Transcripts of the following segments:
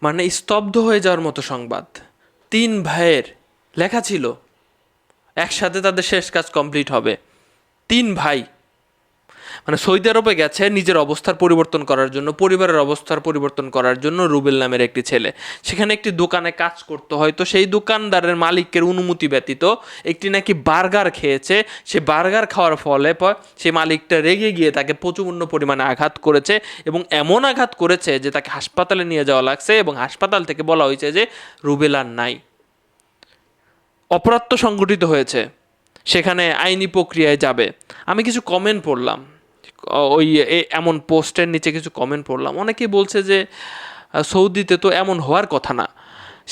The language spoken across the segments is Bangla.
মানে স্তব্ধ হয়ে যাওয়ার মতো সংবাদ। 3 ভাইয়ের লেখা ছিল একসাথে তাদের শেষ কাজ কমপ্লিট হবে। 3 ভাই মানে সৌদি আরবে গেছে নিজের অবস্থার পরিবর্তন করার জন্য, পরিবারের অবস্থার পরিবর্তন করার জন্য। রুবেল নামের একটি ছেলে সেখানে একটি দোকানে কাজ করতো, হয়তো সেই দোকানদারের মালিকের অনুমতি ব্যতীত একটি নাকি বার্গার খেয়েছে। সে বার্গার খাওয়ার ফলে সেই মালিকটা রেগে গিয়ে তাকে প্রচণ্ড পরিমাণে আঘাত করেছে, এবং এমন আঘাত করেছে যে তাকে হাসপাতালে নিয়ে যাওয়া লাগছে, এবং হাসপাতাল থেকে বলা হয়েছে যে রুবেল আর নাই। অপরাধ তো সংঘটিত হয়েছে, সেখানে আইনি প্রক্রিয়ায় যাবে। আমি কিছু কমেন্ট পড়লাম, ওই এমন পোস্টের নিচে কিছু কমেন্ট পড়লাম। অনেকেই বলছে যে সৌদিতে তো এমন হওয়ার কথা না,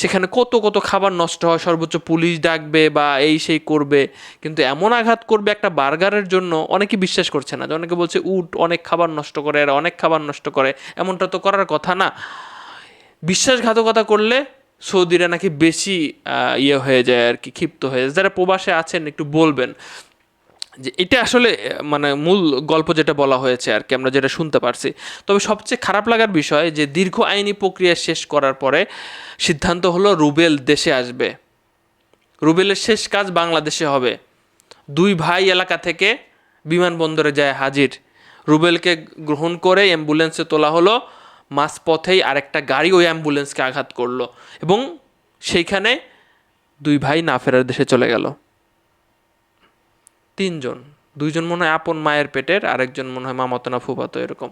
সেখানে কত কত খাবার নষ্ট হয়, সর্বোচ্চ পুলিশ ডাকবে বা এই সেই করবে, কিন্তু এমন আঘাত করবে একটা বার্গারের জন্য অনেকে বিশ্বাস করছে না। অনেকে বলছে উট অনেক খাবার নষ্ট করে, এরা অনেক খাবার নষ্ট করে, এমনটা তো করার কথা না। বিশ্বাসঘাতকতা করলে সৌদিরা নাকি বেশি ইয়ে হয়ে যায় আর কি, ক্ষিপ্ত হয়ে যায়। যারা প্রবাসে আছেন একটু বলবেন যে এটা আসলে মানে মূল গল্প যেটা বলা হয়েছে আর কি, আমরা যেটা শুনতে পারছি। তবে সবচেয়ে খারাপ লাগার বিষয় যে দীর্ঘ আইনি প্রক্রিয়া শেষ করার পরে সিদ্ধান্ত হলো রুবেল দেশে আসবে, রুবেলের শেষ কাজ বাংলাদেশে হবে। 2 ভাই এলাকা থেকে বিমানবন্দরে যায় হাজির। রুবেলকে গ্রহণ করে অ্যাম্বুলেন্সে তোলা হলো। মাঝপথেই আরেকটা গাড়ি ওই অ্যাম্বুলেন্সকে আঘাত করলো, এবং সেইখানে 2 ভাই না ফেরার দেশে চলে গেল। 3 জন, 2 জন মনে হয় আপন মায়ের পেটের, আরেকজন মনে হয় মামাতো না ফুফাতো, এরকম।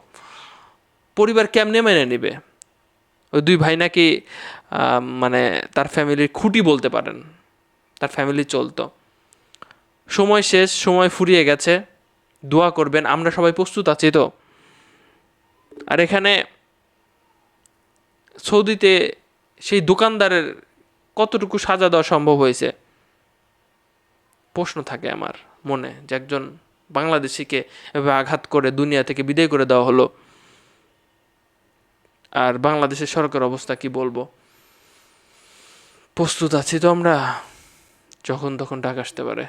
পরিবার কেমনে মেনে নেবে? ওই 2 ভাই নাকি মানে তার ফ্যামিলির খুঁটি বলতে পারেন, তার ফ্যামিলি চলতো। সময় শেষ, সময় ফুরিয়ে গেছে। দোয়া করবেন, আমরা সবাই প্রস্তুত আছি তো। আর এখানে সৌদিতে সেই দোকানদারের কতটুকু সাজা দেওয়া সম্ভব হয়েছে প্রশ্ন থাকে আমার মনে, যে একজন বাংলাদেশিকে এভাবে আঘাত করে দুনিয়া থেকে বিদায় করে দেওয়া হলো। আর বাংলাদেশের সরকার অবস্থা কি বলবো। প্রস্তুত আছি তো আমরা, যখন তখন ডাক আসতে পারে।